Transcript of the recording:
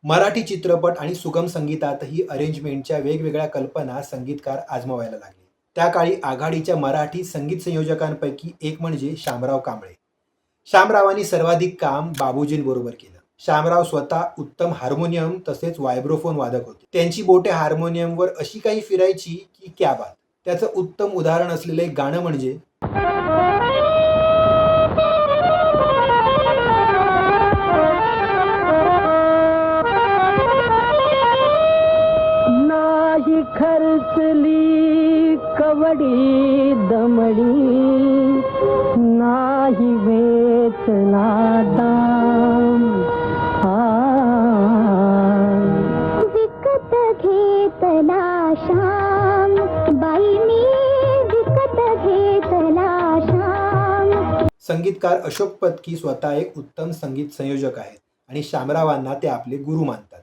मराठी चित्रपट आणि सुगम संगीतातही अरेंजमेंटच्या वेगवेगळ्या कल्पना संगीतकार आजमावायला लागले. त्या काळी आघाडीच्या मराठी संगीत संयोजकांपैकी एक म्हणजे शामराव कांबळे. शामरावांनी सर्वाधिक काम बाबूजींबरोबर केलं. शामराव स्वतः उत्तम हार्मोनियम तसेच वायब्रोफोन वादक होते. त्यांची बोटे हार्मोनियमवर अशी काही फिरायची की क्या बात. त्याचं उत्तम उदाहरण असलेलं एक गाणं म्हणजे नाही खर्चली कवडी दमडी नाही वेचला दाम विकत घेतला श्याम बाईनी विकत घेतला श्याम. संगीतकार अशोक पत्की स्वतः एक उत्तम संगीत संयोजक आहेत आणि शामरावांना ते आपले गुरु मानतात.